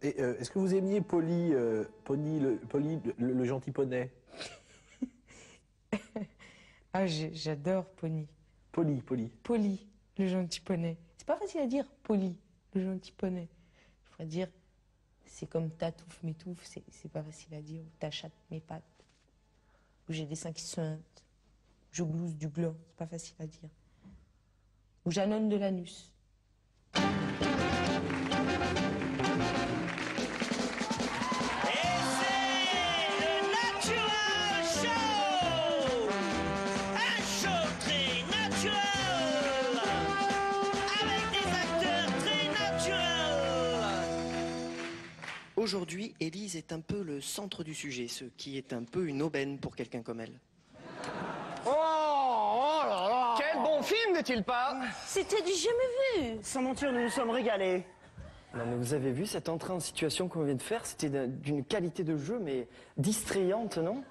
Et est-ce que vous aimiez Polly, le gentil poney? Ah, j'adore Pony. Polly. Polly, le gentil poney. C'est pas facile à dire, Polly, le gentil poney. Je pourrais dire, c'est comme tatouffe, m'étouffe, c'est pas facile à dire. Ou ta chatte, mes pattes. Ou j'ai des seins qui suintent. Je glousse du gland, c'est pas facile à dire. Ou j'annonce de l'anus. Aujourd'hui, Élise est un peu le centre du sujet, ce qui est un peu une aubaine pour quelqu'un comme elle. Oh là là! Quel bon film, n'est-il pas? C'était du jamais vu. Sans mentir, nous nous sommes régalés. Non mais vous avez vu cette entrée en situation qu'on vient de faire? C'était d'une qualité de jeu, mais distrayante, non?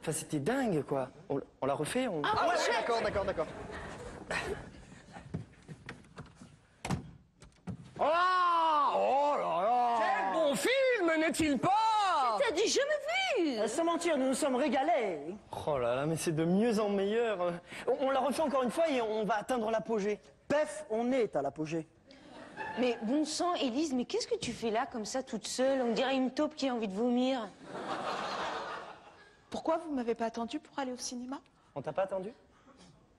Enfin, c'était dingue, quoi. On l'a refait, on... Ah ouais, d'accord. Oh là là! Quel bon film, n'est-il pas? C'était du jamais vu. Sans mentir, nous nous sommes régalés. Oh là là, mais c'est de mieux en meilleur. On la refait encore une fois et on va atteindre l'apogée. Pef, on est à l'apogée. Mais bon sang, Élise, mais qu'est-ce que tu fais là, comme ça, toute seule? On dirait une taupe qui a envie de vomir. Pourquoi vous m'avez pas attendu pour aller au cinéma? On t'a pas attendu?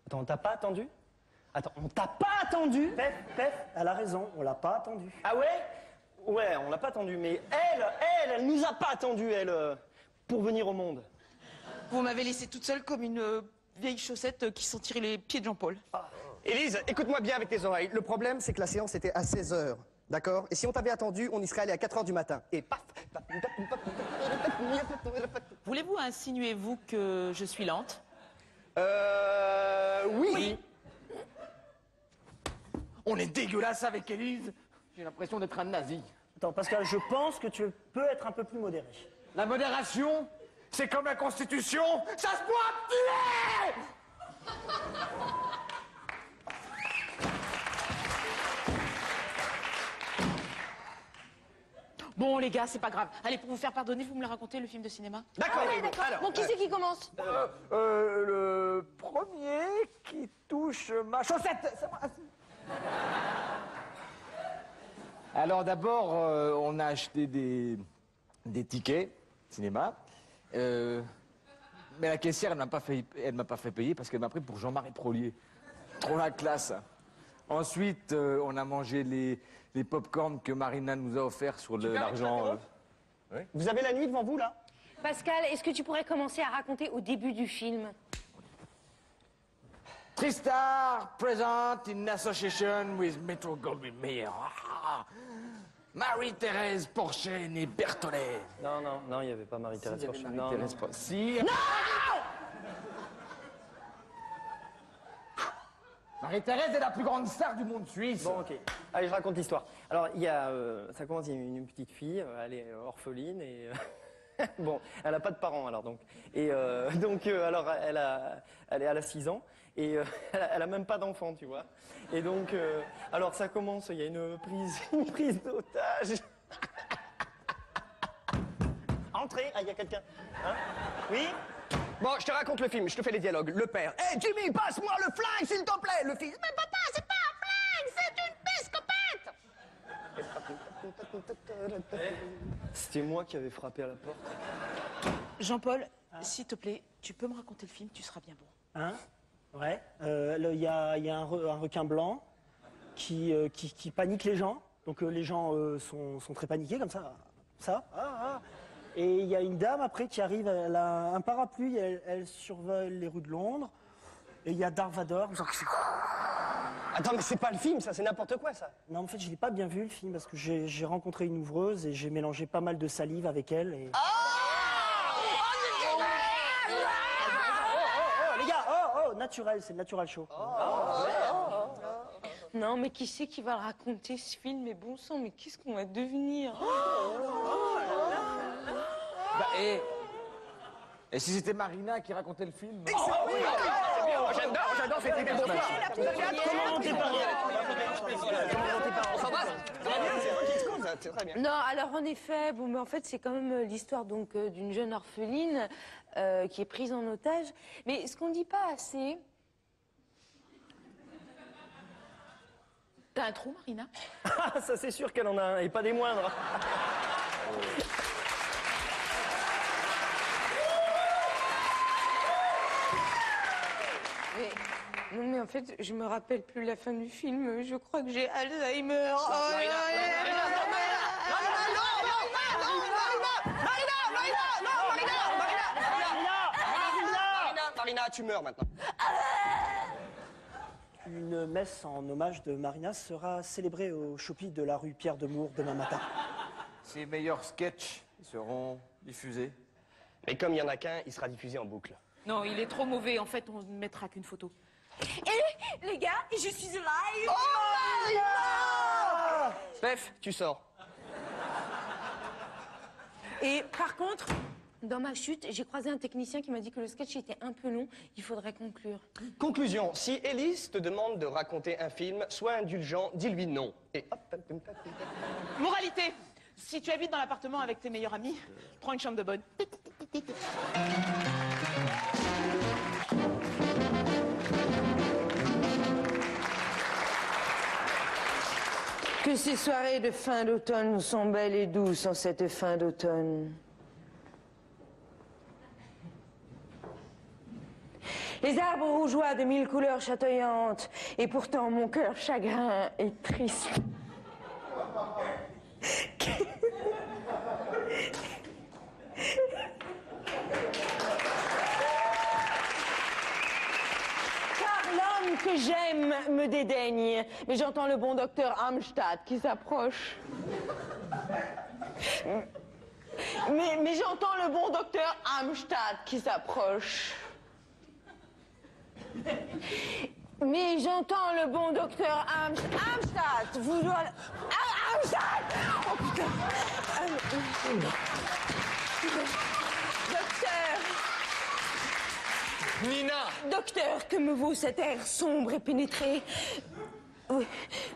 Attends, on t'a pas attendu? Attends, on t'a pas attendu? Pef, elle a raison, on l'a pas attendu. Ah ouais? Ouais, on l'a pas attendu, mais elle nous a pas attendu, elle, pour venir au monde. Vous m'avez laissé toute seule comme une vieille chaussette qui sentirait les pieds de Jean-Paul. Élise, écoute-moi bien avec tes oreilles. Le problème, c'est que la séance était à 16 h, d'accord? Et si on t'avait attendu, on y serait allé à 4 h du matin. Et paf! Voulez-vous insinuer, vous, que je suis lente? Oui. On est dégueulasse avec Élise. J'ai l'impression d'être un nazi. Attends, Pascal, je pense que tu peux être un peu plus modéré. La modération, c'est comme la Constitution, ça se doit tuer! Bon, les gars, c'est pas grave. Allez, pour vous faire pardonner, vous me le racontez, le film de cinéma? D'accord, D'accord. alors, Bon, qui c'est qui commence? le premier qui touche ma chaussette, c'est moi. Alors d'abord, on a acheté des tickets cinéma, mais la caissière, elle m'a pas fait payer parce qu'elle m'a pris pour Jean-Marie Prolier. Trop la classe. Ensuite, on a mangé les pop-corn que Marina nous a offerts sur l'argent. Oui. Vous avez la nuit devant vous, là? Pascal, est-ce que tu pourrais commencer à raconter au début du film? Tristar present in association with Metro Goldwyn Mayer. Marie-Thérèse Porchen et Berthollet. Non, il n'y avait pas Marie-Thérèse Porchen. Marie-Thérèse Porchen. Si. Marie-Thérèse est la plus grande star du monde suisse. Bon, ok. Allez, je raconte l'histoire. Alors, il y a... ça commence, il y a une petite fille, elle est orpheline et... bon, elle n'a pas de parents, alors, donc. Et alors, elle a 6 ans et elle a même pas d'enfant, tu vois. Et donc, alors, ça commence, il y a une prise d'otage. Entrez, il y a quelqu'un. Hein? Oui? Bon, je te raconte le film, je te fais les dialogues. Le père. Hé, Jimmy, passe-moi le flingue, s'il te plaît. Le fils. Mais papa, c'est pas un flingue, c'est une biscopette. C'était moi qui avais frappé à la porte. Jean-Paul, s'il te plaît, tu peux me raconter le film, tu seras bien bon. Hein? Ouais. Il y a un requin blanc qui panique les gens. Donc les gens sont très paniqués, comme ça. Et il y a une dame après qui arrive, elle a un parapluie, elle survole les rues de Londres. Et il y a Darth Vader. Attends, mais c'est pas le film, ça, c'est n'importe quoi, ça. Non, en fait, je l'ai pas bien vu le film parce que j'ai rencontré une ouvreuse et j'ai mélangé pas mal de salive avec elle. Et... les gars, naturel, c'est le natural show. Non, mais qui c'est qui va le raconter, ce film? Mais bon sang, mais qu'est-ce qu'on va devenir? Bah, Et si c'était Marina qui racontait le film? J'adore cette idée. Comment vont tes parents? C'est très bien. Non, alors en effet, bon, mais en fait, c'est quand même l'histoire donc d'une jeune orpheline qui est prise en otage. Mais ce qu'on dit pas assez. T'as un trou, Marina? Ah, ça c'est sûr qu'elle en a un, et pas des moindres. Non, mais en fait, je me rappelle plus la fin du film. Je crois que j'ai Alzheimer. Marina, tu meurs maintenant. Une messe en hommage de Marina sera célébrée au Choupi de la rue Pierre de Mour demain matin. Ses meilleurs sketchs seront diffusés. Mais comme il y en a qu'un, il sera diffusé en boucle. Non, il est trop mauvais. En fait, on ne mettra qu'une photo. Les gars, je suis live. Steph, tu sors. Et par contre, dans ma chute, j'ai croisé un technicien qui m'a dit que le sketch était un peu long. Il faudrait conclure. Conclusion, si Élise te demande de raconter un film, sois indulgent, dis-lui non. Et hop, hop, hop, hop. Moralité, si tu habites dans l'appartement avec tes meilleurs amis, prends une chambre de bonne. Que ces soirées de fin d'automne sont belles et douces en cette fin d'automne. Les arbres rougeoient de mille couleurs chatoyantes, et pourtant mon cœur chagrin est triste. Car l'homme que j'aime me dédaigne, mais j'entends le bon docteur Amstadt qui s'approche. Mais j'entends le bon docteur Amstadt qui s'approche. Mais j'entends le bon docteur Amstadt, vous doit... Amstadt! Oh putain! Docteur! Nina! Docteur, que me vaut cet air sombre et pénétré?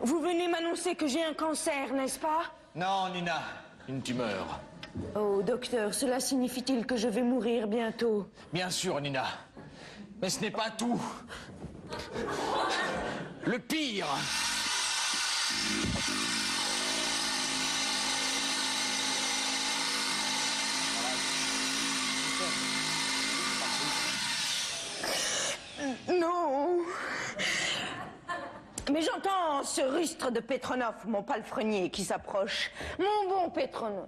Vous venez m'annoncer que j'ai un cancer, n'est-ce pas? Non, Nina, une tumeur. Oh, docteur, cela signifie-t-il que je vais mourir bientôt? Bien sûr, Nina. Mais ce n'est pas tout. Le pire. Non. Mais j'entends ce rustre de Petronov, mon palefrenier, qui s'approche. Mon bon Petronov.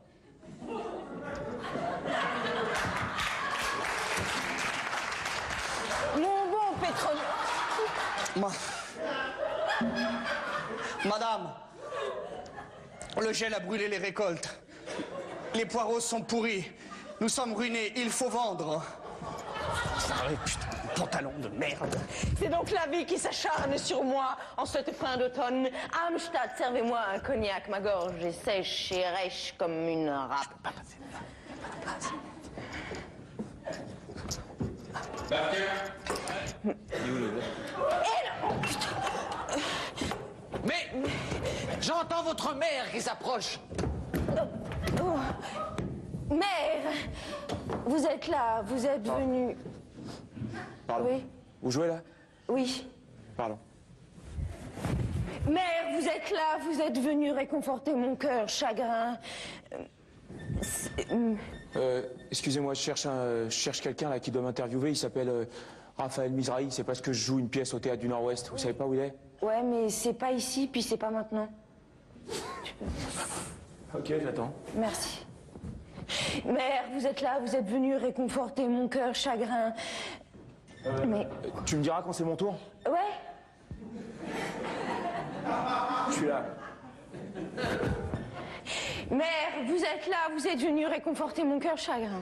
Mon bon Petronov. Madame, le gel a brûlé les récoltes. Les poireaux sont pourris. Nous sommes ruinés, il faut vendre. Ah ouais, putain, pantalon de merde. C'est donc la vie qui s'acharne sur moi en cette fin d'automne. Amstadt, servez-moi un cognac, ma gorge est sèche et rêche comme une râpe. Mais j'entends votre mère qui s'approche. Oh. Mère, vous êtes là, vous êtes venue. Pardon. Oui, Vous jouez là? oui. Pardon. Mère, vous êtes là, vous êtes venue réconforter mon cœur chagrin. Excusez-moi, je cherche quelqu'un là qui doit m'interviewer. Il s'appelle Raphaël Mizrahi. C'est parce que je joue une pièce au Théâtre du Nord-Ouest. Vous savez pas où il est? Ouais, mais c'est pas ici, puis c'est pas maintenant. Ok, j'attends. Merci. Mère, vous êtes là, vous êtes venue réconforter mon cœur chagrin. Mais... Tu me diras quand c'est mon tour? Ouais. Je suis là. Mère, vous êtes là, vous êtes venue réconforter mon cœur chagrin.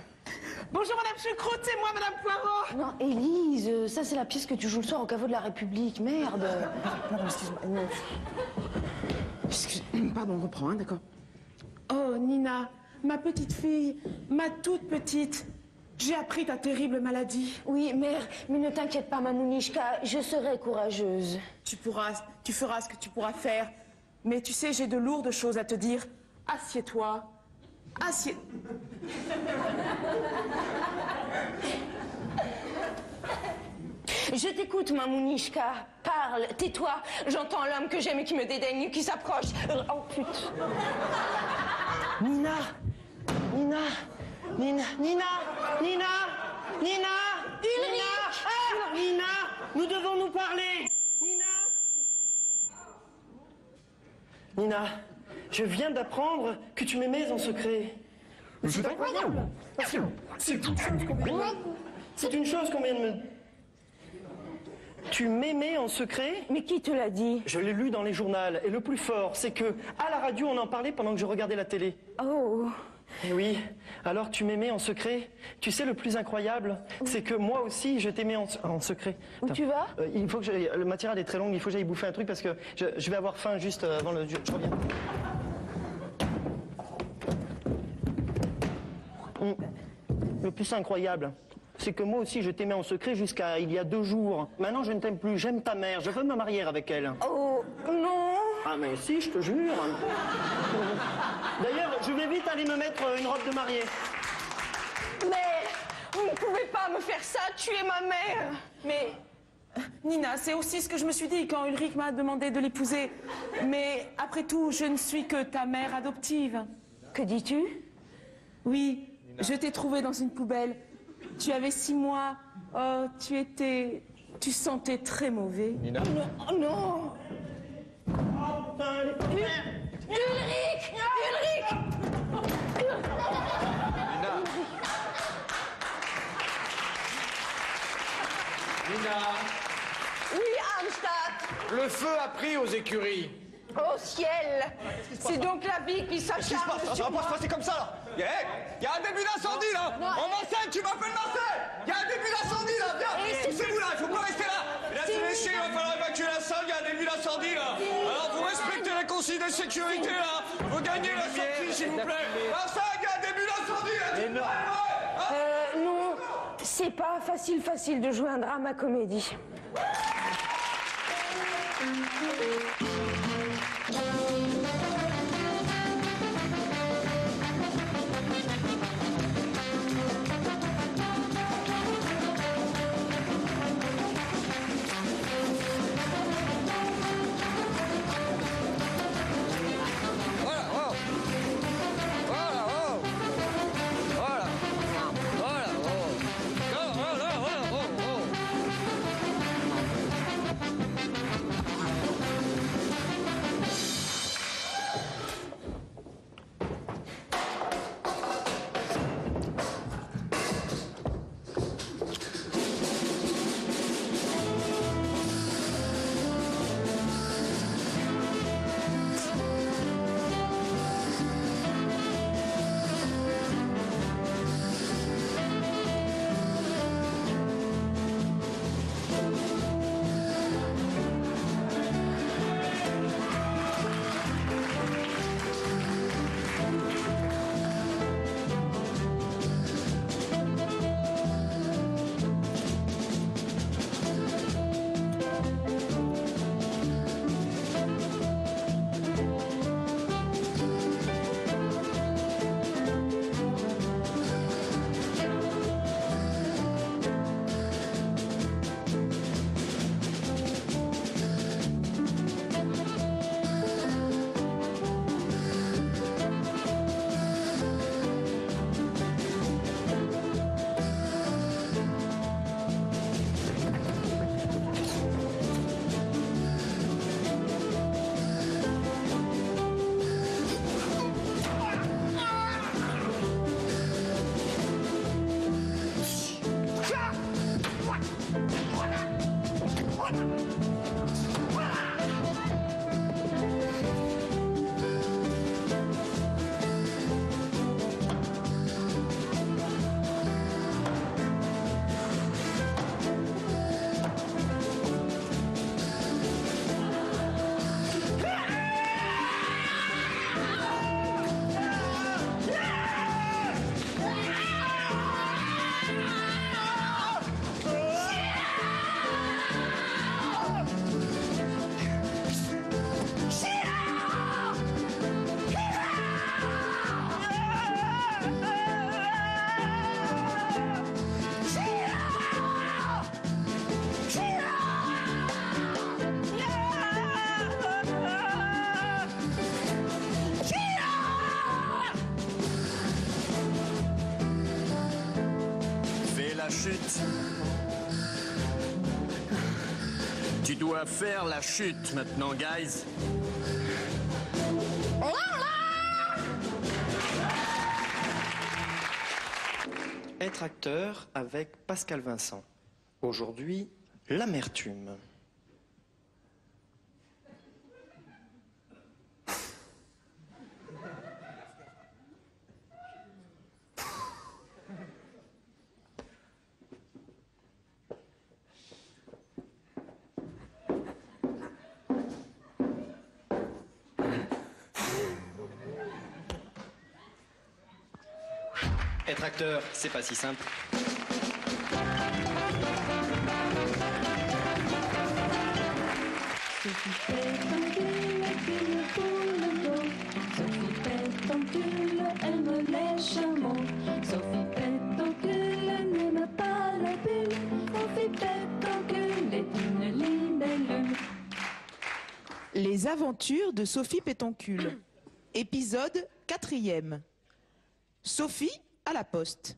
Bonjour Madame Choucroute, c'est moi Madame Poirot. Non, Élise, ça c'est la pièce que tu joues le soir au caveau de la République, merde. Pardon, excuse-moi. Pardon, on reprend, hein, d'accord. Oh, Nina, ma petite fille, ma toute petite. J'ai appris ta terrible maladie. Oui, mère, mais ne t'inquiète pas, Mamounishka, je serai courageuse. Tu feras ce que tu pourras faire. Mais tu sais, j'ai de lourdes choses à te dire. Assieds-toi. Assieds... Je t'écoute, Mamounishka. Parle, tais-toi. J'entends l'homme que j'aime et qui me dédaigne, qui s'approche. Oh, putain. Nina, Nina, Nina, Nina, Nina, Nina, Nina, ah, Nina, nous devons nous parler. Nina. Nina, je viens d'apprendre que tu m'aimais en secret. C'est incroyable. C'est une chose qu'on vient de me... Tu m'aimais en secret? Mais qui te l'a dit? Je l'ai lu dans les journaux. Et le plus fort, c'est que à la radio, on en parlait pendant que je regardais la télé. Oh. Et oui, alors tu m'aimais en secret. Tu sais, le plus incroyable, c'est que moi aussi, je t'aimais en secret. Où tu vas? Il faut que le matinale est très longue, il faut que j'aille bouffer un truc parce que je vais avoir faim juste avant le... Je reviens. Le plus incroyable, c'est que moi aussi, je t'aimais en secret jusqu'à il y a 2 jours. Maintenant, je ne t'aime plus, j'aime ta mère, je veux me marier avec elle. Oh, non. Ah mais si, je te jure. D'ailleurs, je vais vite aller me mettre une robe de mariée. Mais vous ne pouvez pas me faire ça, tuer ma mère. Mais Nina, c'est aussi ce que je me suis dit quand Ulrich m'a demandé de l'épouser. Mais après tout, je ne suis que ta mère adoptive. Que dis-tu? Oui, je t'ai trouvée dans une poubelle. Tu avais 6 mois. Oh, tu sentais très mauvais. Nina. Oh non. Ulrich! Ulrich! Nina. Nina. Oui, Armstadt! Le feu a pris aux écuries. Au ciel! C'est donc la vie qui s'acharne sur moi. Ça va pas se passer comme ça, là. Il y a un début d'incendie, là. En Marseille, tu m'appelles Marseille. Il y a un début d'incendie, là. Viens, poussez-vous, là. Il faut pas rester là. Mesdames et messieurs, il va falloir évacuer la salle. Il y a un début d'incendie, là. Alors, vous respectez les consignes de sécurité, là. Vous gagnez la sortie, s'il vous plaît. Marseille, il y a un début d'incendie, là. Non, c'est pas facile de jouer un drame à comédie. la chute. Tu dois faire la chute maintenant, guys. Être acteur avec Pascal Vincent. Aujourd'hui, l'amertume. Être acteur, c'est pas si simple. Les aventures de Sophie Pétoncule. Épisode 4e. Sophie à la poste.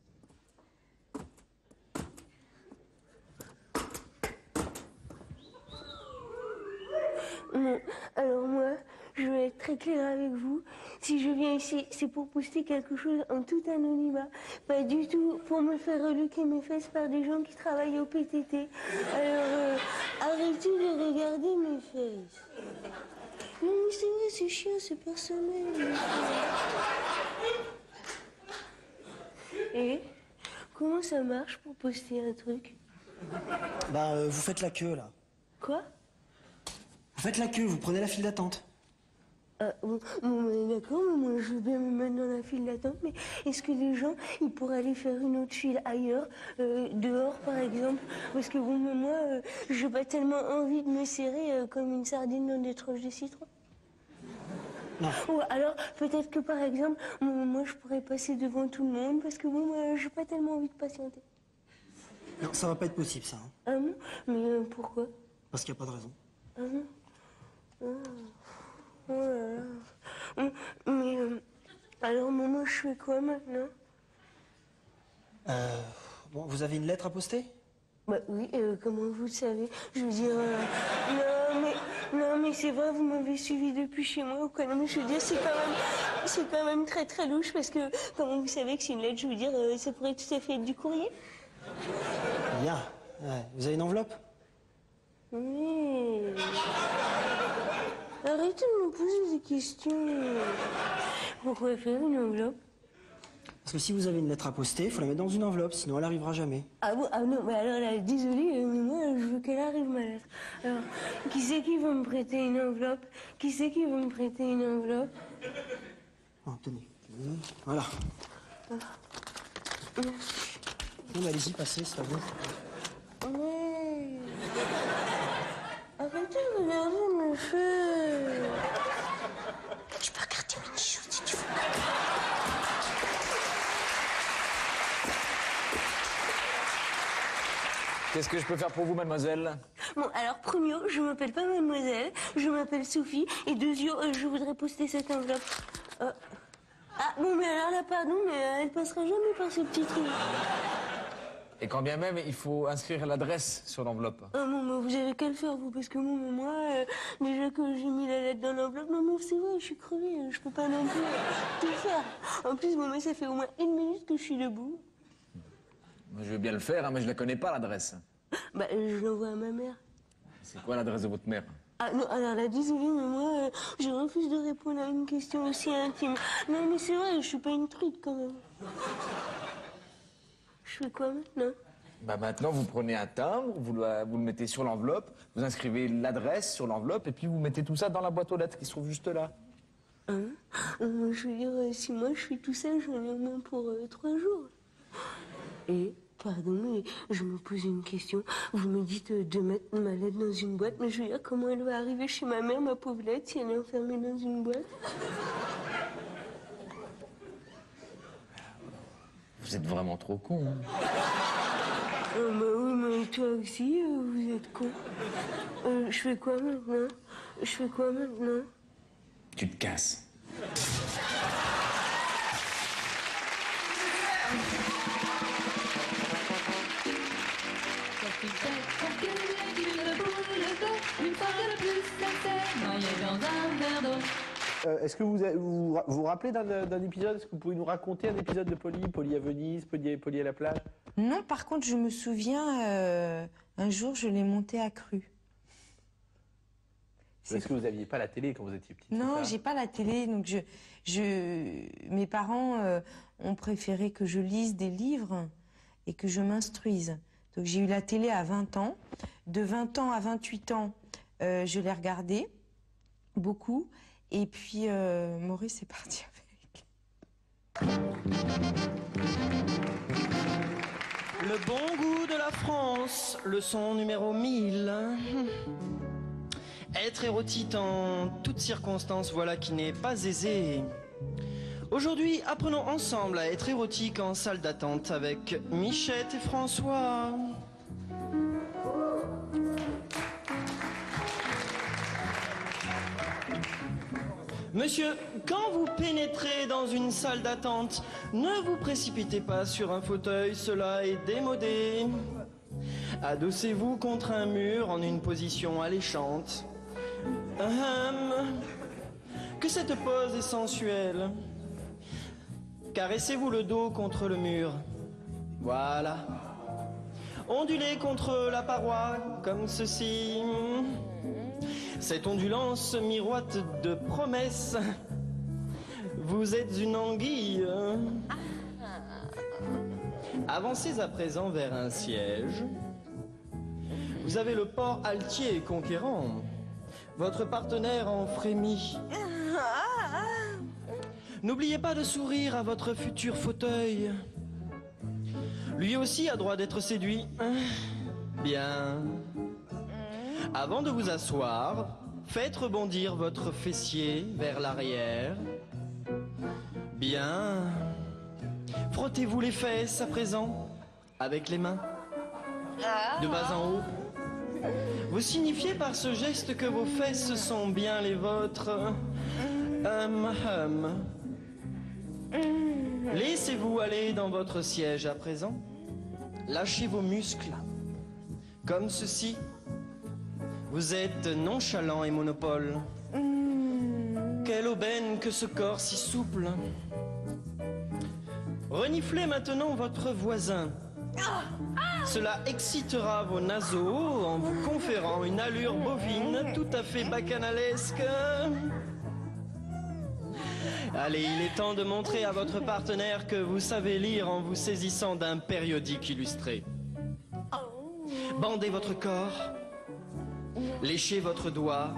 Non. Alors moi, je vais être très claire avec vous. Si je viens ici, c'est pour poster quelque chose en tout anonymat. Pas du tout pour me faire reluquer mes fesses par des gens qui travaillent au PTT. Alors, arrêtez de regarder mes fesses. Non mais c'est vrai, c'est chiant, c'est personnel. Et comment ça marche pour poster un truc? Bah, vous faites la queue, là. Quoi? Vous faites la queue, vous prenez la file d'attente. Bon, d'accord, mais moi je veux bien me mettre dans la file d'attente, mais est-ce que les gens, ils pourraient aller faire une autre file ailleurs, dehors par exemple? Parce que bon, moi, j'ai pas tellement envie de me serrer comme une sardine dans des tranches de citron. Non. Ou alors, peut-être que par exemple, moi je pourrais passer devant tout le monde, parce que bon, moi, j'ai pas tellement envie de patienter. Non, ça va pas être possible, ça. Hein. Ah non? Mais pourquoi? Parce qu'il n'y a pas de raison. Ah non? Oh là là. Mais alors, maman, je fais quoi maintenant? Bon, vous avez une lettre à poster? Bah oui, comment vous le savez? Je veux dire, non mais c'est vrai, vous m'avez suivi depuis chez moi ou quoi? Non mais je veux dire, c'est quand même très très louche parce que comment vous savez que c'est une lettre? Je veux dire, ça pourrait tout à fait être du courrier. Bien. Ouais. Vous avez une enveloppe? Oui. Arrêtez de me poser des questions. Pourquoi faire une enveloppe? Parce que si vous avez une lettre à poster, il faut la mettre dans une enveloppe, sinon elle n'arrivera jamais. Ah bon? Ah non, mais alors là, désolée, mais moi, je veux qu'elle arrive, ma lettre. Alors, qui c'est qui veut me prêter une enveloppe? Qui c'est qui veut me prêter une enveloppe? Oh, tenez. Voilà. Merci. Bon, bah, allez-y, passez, c'est à vous. Ouais. Arrêtez de regarder mes cheveux. Tu peux regarder mes cheveux si tu veux. Qu'est-ce que je peux faire pour vous, mademoiselle? Bon, alors, premièrement, je m'appelle pas mademoiselle, je m'appelle Sophie. Et deuxièmement, je voudrais poster cette enveloppe. Ah, bon, mais alors là, pardon, mais elle passera jamais par ce petit trou. Et quand bien même, il faut inscrire l'adresse sur l'enveloppe. Ah bon, mais vous avez qu'à le faire, vous, parce que moi, déjà que j'ai mis la lettre dans l'enveloppe, non, mais c'est vrai, je suis crevée, je peux pas non plus tout faire. En plus, moi, ça fait au moins 1 minute que je suis debout. Je veux bien le faire, hein, mais je la connais pas, l'adresse. Bah, je l'envoie à ma mère. C'est quoi l'adresse de votre mère? Ah non, alors là, désolée, mais moi, je refuse de répondre à une question aussi intime. Non, mais c'est vrai, je suis pas une truite, quand même. Je fais quoi maintenant? Bah maintenant, vous prenez un timbre, vous le mettez sur l'enveloppe, vous inscrivez l'adresse sur l'enveloppe, et puis vous mettez tout ça dans la boîte aux lettres qui se trouve juste là. Hein? Je veux dire, si moi je fais tout ça, j'en ai au moins pour 3 jours. Et, pardon, mais je me pose une question. Vous me dites de mettre ma lettre dans une boîte, mais je veux dire, comment elle va arriver chez ma mère, ma pauvre lettre, si elle est enfermée dans une boîte? Vous êtes vraiment trop con. Hein. Oh, bah oui, mais toi aussi, vous êtes con. Je fais quoi maintenant? Je fais quoi maintenant? Tu te casses. est-ce que vous vous rappelez d'un épisode? Est-ce que vous pouvez nous raconter un épisode de Polly? Polly à Venise, Polly à la plage? Non, par contre, je me souviens, un jour, je l'ai monté à cru. Est-ce que vous n'aviez pas la télé quand vous étiez petite? Non, j'ai pas la télé, donc mes parents ont préféré que je lise des livres et que je m'instruise. Donc j'ai eu la télé à 20 ans. De 20 ans à 28 ans, je l'ai regardée beaucoup. Et puis Maurice est parti avec. Le bon goût de la France, leçon numéro 1000. Être érotique en toutes circonstances, voilà qui n'est pas aisé. Aujourd'hui, apprenons ensemble à être érotique en salle d'attente avec Michette et François. Monsieur, quand vous pénétrez dans une salle d'attente, ne vous précipitez pas sur un fauteuil, cela est démodé. Adossez-vous contre un mur en une position alléchante. Que cette pose est sensuelle. Caressez-vous le dos contre le mur. Voilà. Ondulez contre la paroi, comme ceci. Cette ondulance miroite de promesses. Vous êtes une anguille. Avancez à présent vers un siège. Vous avez le port altier et conquérant. Votre partenaire en frémit. N'oubliez pas de sourire à votre futur fauteuil. Lui aussi a droit d'être séduit. Bien. Avant de vous asseoir, faites rebondir votre fessier vers l'arrière. Bien. Frottez-vous les fesses à présent, avec les mains, de bas en haut. Vous signifiez par ce geste que vos fesses sont bien les vôtres. Laissez-vous aller dans votre siège à présent. Lâchez vos muscles, comme ceci. Vous êtes nonchalant et monopole. Quelle aubaine que ce corps si souple. Reniflez maintenant votre voisin. Cela excitera vos naseaux en vous conférant une allure bovine tout à fait bacchanalesque. Allez, il est temps de montrer à votre partenaire que vous savez lire en vous saisissant d'un périodique illustré. Bandez votre corps, léchez votre doigt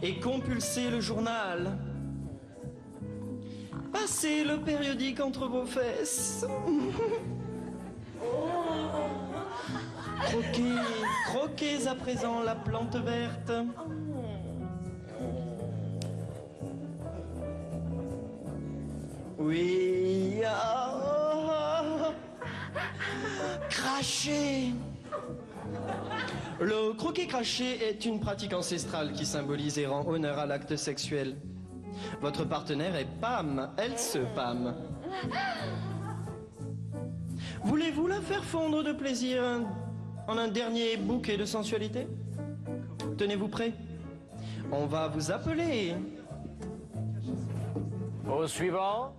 et compulsez le journal. Passez le périodique entre vos fesses. Croquez à présent la plante verte. Oui. Crachez. Le croquet-craché est une pratique ancestrale qui symbolise et rend honneur à l'acte sexuel. Votre partenaire est Pam, elle se Pam. Voulez-vous la faire fondre de plaisir en un dernier bouquet de sensualité? Tenez-vous prêt? On va vous appeler. Au suivant.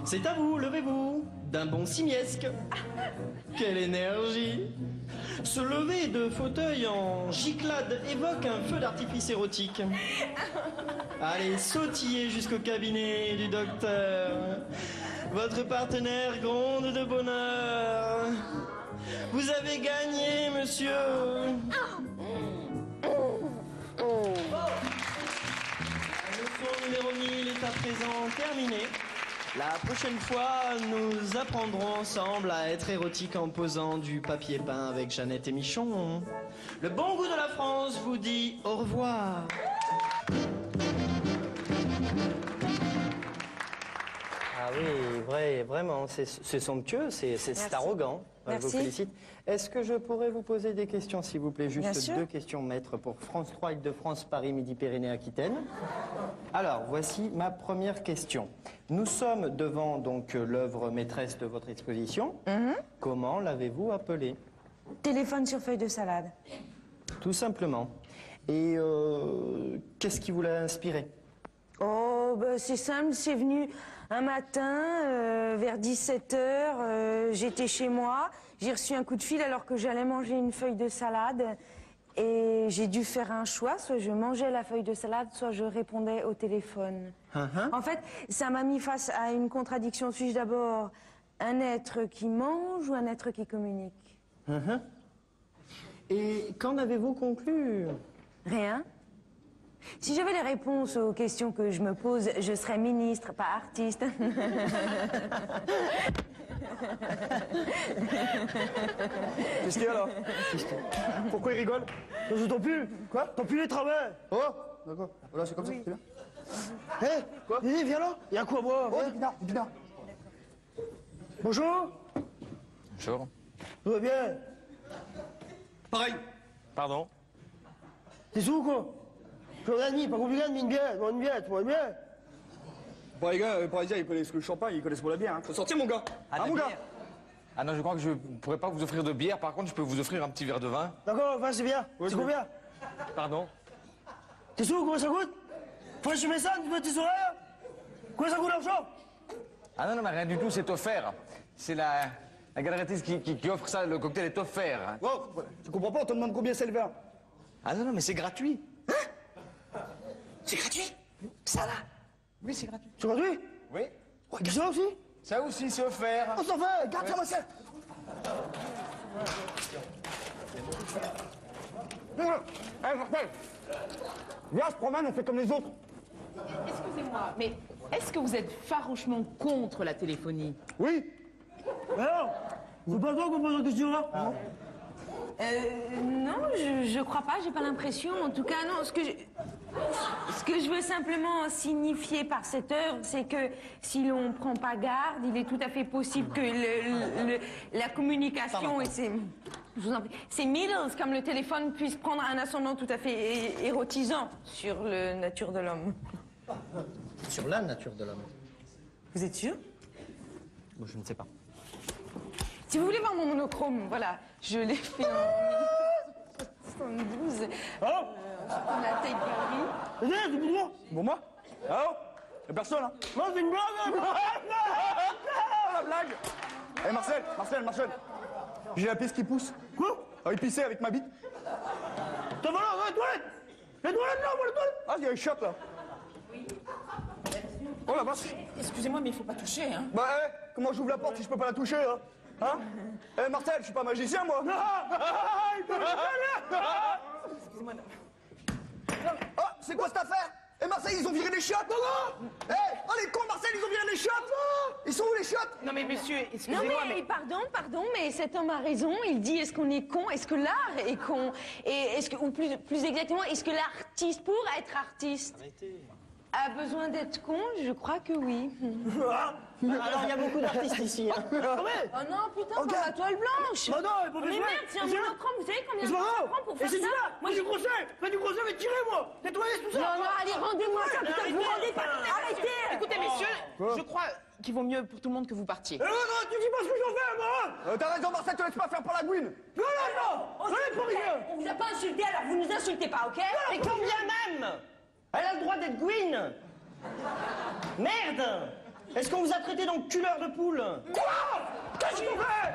C'est à vous, levez-vous. D'un bond simiesque. Quelle énergie! Se lever de fauteuil en giclade évoque un feu d'artifice érotique. Allez, sautillez jusqu'au cabinet du docteur. Votre partenaire gronde de bonheur. Vous avez gagné, monsieur. La leçon numéro 1000 est à présent terminée. La prochaine fois, nous apprendrons ensemble à être érotique en posant du papier peint avec Jeannette et Michon. Le bon goût de la France vous dit au revoir. Ah oui, vraiment, c'est somptueux, c'est arrogant. Merci. Je vous félicite. Est-ce que je pourrais vous poser des questions, s'il vous plaît? Juste 2 questions, maître, pour France 3, Île-de-France, Paris, Midi-Pyrénées-Aquitaine. Alors, voici ma première question. Nous sommes devant donc l'œuvre maîtresse de votre exposition. Comment l'avez-vous appelée? Téléphone sur feuille de salade. Tout simplement. Et qu'est-ce qui vous l'a inspiré? Oh, bah, c'est simple, c'est venu un matin, vers 17h, j'étais chez moi, j'ai reçu un coup de fil alors que j'allais manger une feuille de salade et j'ai dû faire un choix, soit je mangeais la feuille de salade, soit je répondais au téléphone. En fait, ça m'a mis face à une contradiction. Suis-je d'abord un être qui mange ou un être qui communique? Et qu'en avez-vous conclu? Rien. Si j'avais les réponses aux questions que je me pose, je serais ministre, pas artiste. Qu'est-ce qu'il y a là? Pourquoi il rigole? Je t'en pue. Quoi? T'en pue les travaux. Oh, d'accord. Voilà, c'est comme ça, c'est bien. Hé, Quoi? viens là. Il y a quoi à boire? Oh, Dina. Bonjour. Bonjour. Tout va bien? Pareil. Pardon? T'es sous quoi? Je suis un demi, pas compliqué, une bière, une bière. Bon, les gars, les Parisiens, ils connaissent le champagne, ils connaissent pas la bière. Hein. Faut sortir, mon gars. Ah, Mon gars. Ah non, je crois que je ne pourrais pas vous offrir de bière. Par contre, je peux vous offrir un petit verre de vin. D'accord, enfin, c'est bien. Ouais, c'est c'est combien? Pardon? T'es sous, combien ça coûte? Faut que je mets ça, tu mets tes horaires? Combien ça coûte l'argent? Ah non, non, mais rien du tout, c'est offert. C'est la galerie qui offre ça, le cocktail est offert. Oh, tu comprends pas, on te demande combien c'est le verre. Ah non, non, mais c'est gratuit. C'est gratuit? Ça là? Oui, c'est gratuit. C'est gratuit? Oui. Ouais, ça aussi? Ça aussi, c'est offert. On s'en fait, garde ça, Marcel. Hé, Marcel. Viens, on se promène, on fait comme les autres. Excusez-moi, mais est-ce que vous êtes farouchement contre la téléphonie? Oui. Alors, c'est pas toi qu'on pose la question là? Non, je crois pas, j'ai pas l'impression. En tout cas, non, ce que je veux simplement signifier par cette œuvre, c'est que si l'on prend pas garde, il est tout à fait possible que la communication et ces middles, comme le téléphone, puissent prendre un ascendant tout à fait érotisant sur la nature de l'homme. Sur la nature de l'homme. Vous êtes sûr? Moi, je ne sais pas. Si vous voulez voir mon monochrome, voilà, je l'ai fait en 1972. Oh La taille galerie. C'est pour moi? Bon, moi? Ah oh, y'a personne, hein. Non, c'est une blague! La blague. Eh, Marcel. J'ai la piste qui pousse. Quoi? Ah, il pissait avec ma bite. T'as voilà, les toilettes! Les toilettes là, moi, les toilettes! Ah, il y a une shot, là. Oh, la vache. Excusez-moi, mais il faut pas toucher, hein. Bah, comment j'ouvre la porte si je peux pas la toucher, là? Hein? Marcel, je suis pas magicien, moi. Excusez-moi. Oh, c'est quoi cette affaire? Marseille, ils ont viré les chiottes. Non. Oh, les cons, Marseille, ils ont viré les chiottes. Ils sont où, les chiottes? Non mais monsieur, Non excusez-moi, mais pardon, mais cet homme a raison. Il dit est-ce qu'on est con? Est-ce que l'art est con? Et est-ce que, ou plus exactement, est-ce que l'artiste, pour être artiste, a besoin d'être con? Je crois que oui. Alors, il y a beaucoup d'artistes ici. Hein. Oh non, putain, pas la toile blanche. Bah non, il faut Mais merde, c'est un monochrome. Vous savez combien de temps ça prend pour faire ça? Moi, du crochet! Fais du crochet, mais tirez, moi! Nettoyez tout ça! Non, allez, rendez-moi ça, putain, vous rendez pas. Arrêtez. écoutez messieurs, je crois qu'il vaut mieux pour tout le monde que vous partiez. Non, tu dis pas ce que j'en fais, moi! T'as raison, Marcel, te laisse pas faire pour la gouine. Non! Allez, pour rien! On vous a pas insulté, alors vous nous insultez pas, ok? Mais quand bien même, elle a le droit d'être Gwyn. Merde! Est-ce qu'on vous a traité d'enculeur de poule? Quoi? Qu'est-ce qu'on fait?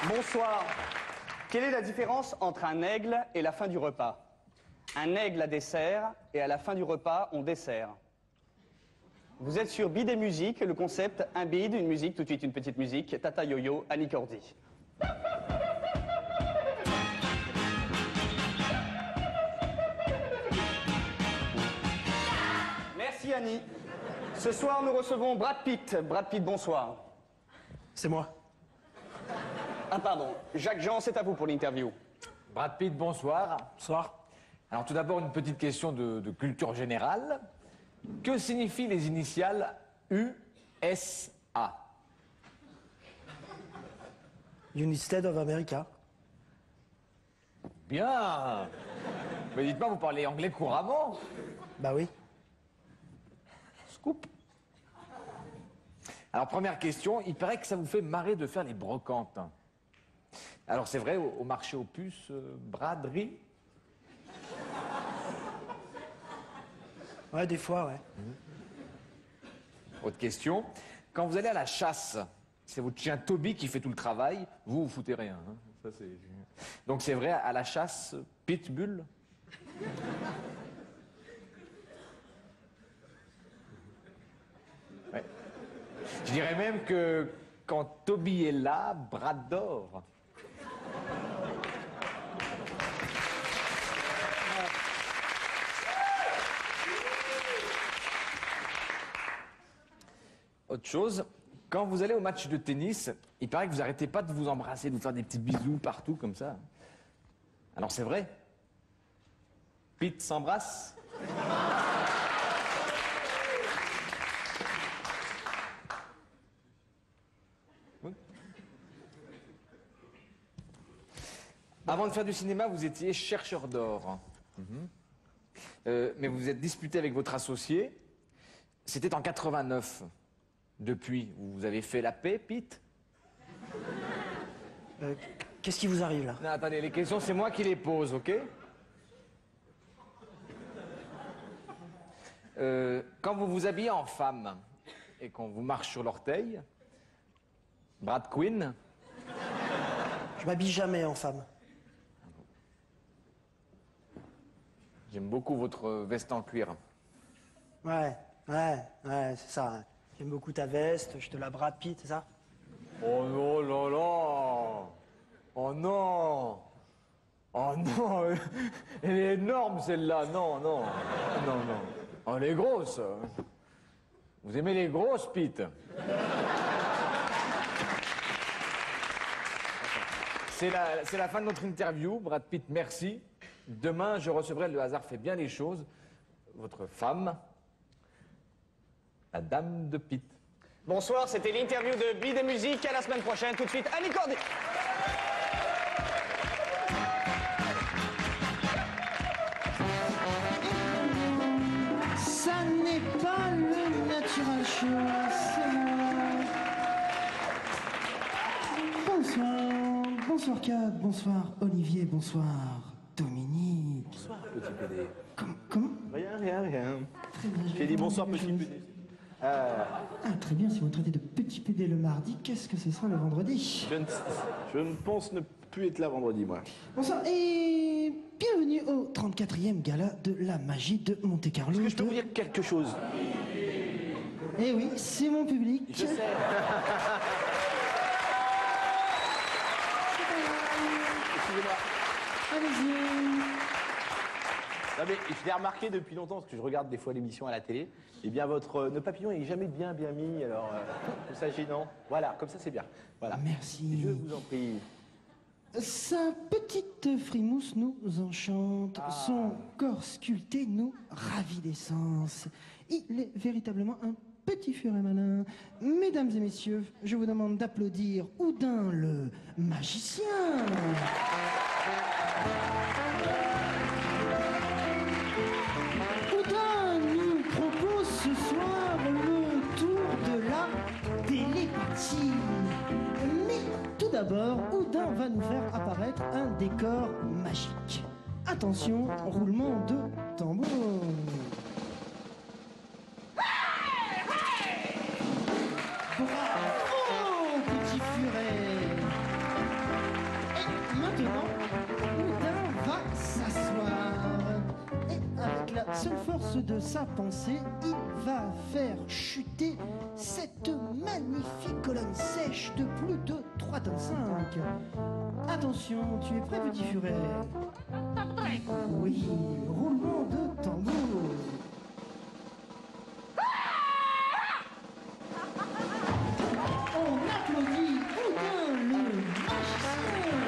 Bonsoir. Quelle est la différence entre un aigle et la fin du repas? Un aigle a dessert et à la fin du repas, on dessert. Vous êtes sur Bide et Musique, le concept un bide, une musique, tout de suite une petite musique, Tata Yo-Yo, Annie Cordy. Merci Annie. Ce soir, nous recevons Brad Pitt. Brad Pitt, bonsoir. C'est moi. Ah pardon, Jacques Jean, c'est à vous pour l'interview. Brad Pitt, bonsoir. Bonsoir. Alors tout d'abord, une petite question de culture générale. Que signifient les initiales USA? United of America. Bien. Mais dites-moi, vous parlez anglais couramment? Bah oui. Scoop. Alors, première question, il paraît que ça vous fait marrer de faire les brocantes. Alors, c'est vrai, au marché aux puces, braderie? Ouais, des fois, ouais. Autre question, quand vous allez à la chasse, c'est votre chien Toby qui fait tout le travail, vous foutez rien. Hein. Ça, donc, c'est vrai, à la chasse, pitbull? Ouais. Je dirais même que quand Toby est là, Brad dort. Autre chose, quand vous allez au match de tennis, il paraît que vous arrêtez pas de vous embrasser, de vous faire des petits bisous partout comme ça. Alors c'est vrai? Pete s'embrasse? Oui. Avant de faire du cinéma, vous étiez chercheur d'or. Mais vous vous êtes disputé avec votre associé. C'était en 89. Depuis, vous avez fait la paix, Pete? Qu'est-ce qui vous arrive là? Non, attendez, les questions, c'est moi qui les pose, ok? Quand vous vous habillez en femme et qu'on vous marche sur l'orteil, Brad Quinn? Je m'habille jamais en femme. J'aime beaucoup votre veste en cuir. Ouais, c'est ça. J'aime beaucoup ta veste, je te la Brad Pitt, c'est ça? Oh non, là là! Oh non! Oh non! Elle est énorme celle-là! Non, non! Non, non! Oh, elle est grosse! Vous aimez les grosses, Pete? C'est la fin de notre interview. Brad Pitt, merci. Demain, je recevrai, le hasard fait bien les choses, votre femme, la dame de Pitt. Bonsoir, c'était l'interview de Bide et Musique. À la semaine prochaine. Tout de suite, Annie Cordy. Ça n'est pas le natural show, c'est moi. Bonsoir, bonsoir Kat, bonsoir Olivier, bonsoir Dominique. Bonsoir, petit PD. Comment? Rien. Très bien, J'ai dit bonsoir, petit PD. Très bien, si vous me traitez de petit PD le mardi, qu'est-ce que ce sera le vendredi? Je ne pense ne plus être là vendredi, moi. Bonsoir et bienvenue au 34e gala de la magie de Monte-Carlo. Est-ce que je peux vous dire quelque chose? Eh oui, c'est mon public. Je sais. Excusez-moi. Allez-y. Non mais je l'ai remarqué depuis longtemps, parce que je regarde des fois l'émission à la télé, et bien votre nœud papillon est jamais bien mis, alors comme ça gênant. Voilà, comme ça c'est bien. Voilà. Merci. Je vous en prie. Sa petite frimousse nous enchante, son corps sculpté nous ravit d'essence. Il est véritablement un petit furet malin. Mesdames et messieurs, je vous demande d'applaudir Oudin le magicien. Oudin nous propose ce soir le tour de la télépathie. Mais tout d'abord, Oudin va nous faire apparaître un décor magique. Attention, roulement de tambour. Bravo, petit furet. Et maintenant, Oudin va s'asseoir. Et avec la seule force de sa pensée, il va faire chuter cette magnifique colonne sèche de plus de 3,5 tonnes. Attention, tu es prêt, petit furet? Oui, roulement de tambour. On applaudit Oudin le magicien.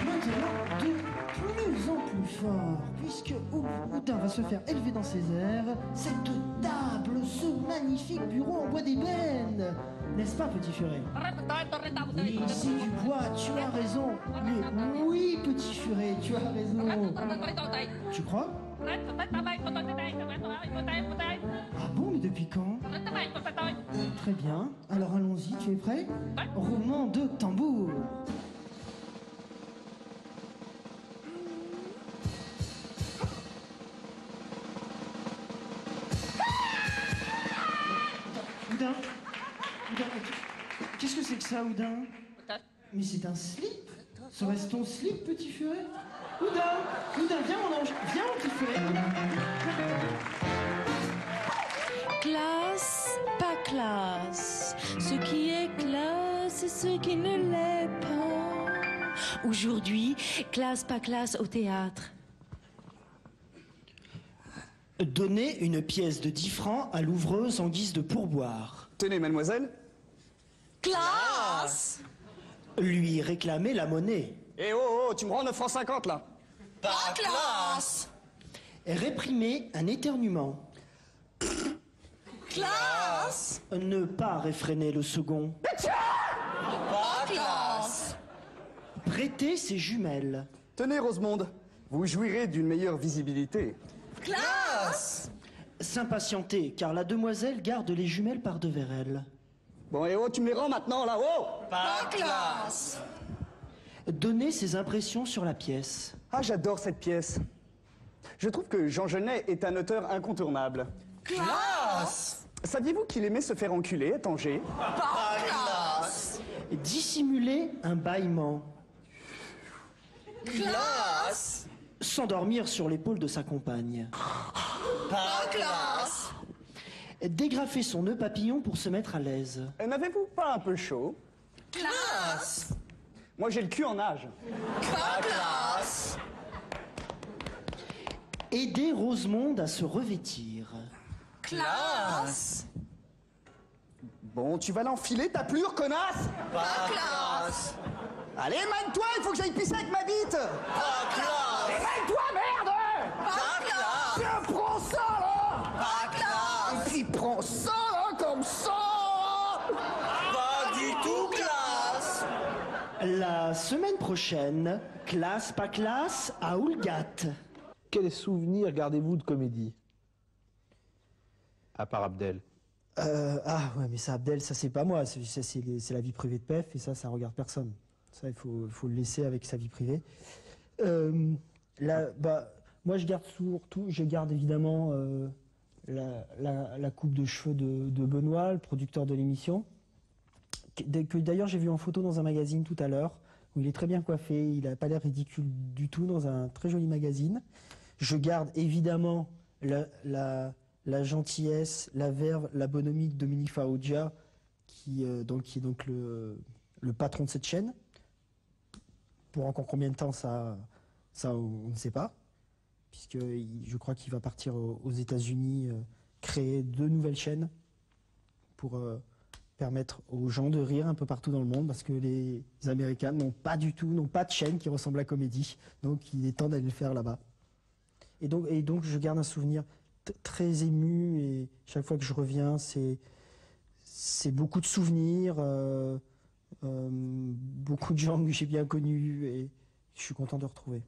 Maintenant, de plus en plus fort, puisque Oudin va se faire élever dans ses airs, cette table, ce magnifique bureau en bois d'ébène, N'est-ce pas, Petit Furet? Oui, c'est du bois, tu as raison. Mais oui, Petit Furet, tu as raison. Tu crois? Ah bon, mais depuis quand? Très bien. Alors allons-y, tu es prêt? Roulement de tambour. Oudin, qu'est-ce que c'est que ça, Oudin? Mais c'est un slip? Serait-ce ton slip, Petit Furet? Oudin, viens mon ange, viens mon petit Furet. Classe, pas classe. Ce qui est classe et ce qui ne l'est pas. Aujourd'hui, classe, pas classe au théâtre. Donner une pièce de 10 francs à l'ouvreuse en guise de pourboire. Tenez, mademoiselle. Classe! Lui réclamer la monnaie. Eh oh, tu me rends 9 francs 50 là. Pas classe! Réprimer un éternuement. Classe! Ne pas réfréner le second. Pas classe! Prêter ses jumelles. Tenez, Rosemonde, vous jouirez d'une meilleure visibilité. Classe! S'impatienter, car la demoiselle garde les jumelles par devers elle. Bon, et oh, tu me les rends maintenant, là, oh! Pas classe! Donner ses impressions sur la pièce. Ah, j'adore cette pièce. Je trouve que Jean Genet est un auteur incontournable. Classe! Saviez-vous qu'il aimait se faire enculer à Tanger? Pas classe! Dissimuler un bâillement. Classe! S'endormir sur l'épaule de sa compagne. Pas classe! Dégrafer son nœud papillon pour se mettre à l'aise. N'avez-vous pas un peu chaud? Classe! Moi, j'ai le cul en nage. Pas classe! Aider Rosemonde à se revêtir. Classe! Bon, tu vas l'enfiler, ta plure, connasse! Pas classe! Allez, mène-toi, il faut que j'aille pisser avec ma bite! Pas classe! Mène-toi, merde! Pas classe! Tiens, prends ça, là! Pas classe! Et puis prends ça, là, comme ça! Pas du tout classe! La semaine prochaine, classe pas classe à Oulgat. Quels souvenirs gardez-vous de comédie? À part Abdel. Ah ouais, mais ça, Abdel, ça c'est pas moi, c'est la vie privée de Pef, et ça regarde personne. Ça, il faut le laisser avec sa vie privée. Moi je garde surtout, je garde évidemment la coupe de cheveux de Benoît, le producteur de l'émission, que d'ailleurs j'ai vu en photo dans un magazine tout à l'heure, où il est très bien coiffé, il n'a pas l'air ridicule du tout, dans un très joli magazine. Je garde évidemment la gentillesse, la verve, la bonhomie de Dominique Farrugia, qui est donc le patron de cette chaîne. Pour encore combien de temps, ça on ne sait pas, puisque je crois qu'il va partir aux États-Unis créer 2 nouvelles chaînes pour permettre aux gens de rire un peu partout dans le monde, parce que les Américains n'ont pas de chaîne qui ressemble à Comédie, donc il est temps d'aller le faire là-bas. Et donc je garde un souvenir très ému, et chaque fois que je reviens, c'est beaucoup de souvenirs, beaucoup de gens que j'ai bien connus, et je suis content de retrouver.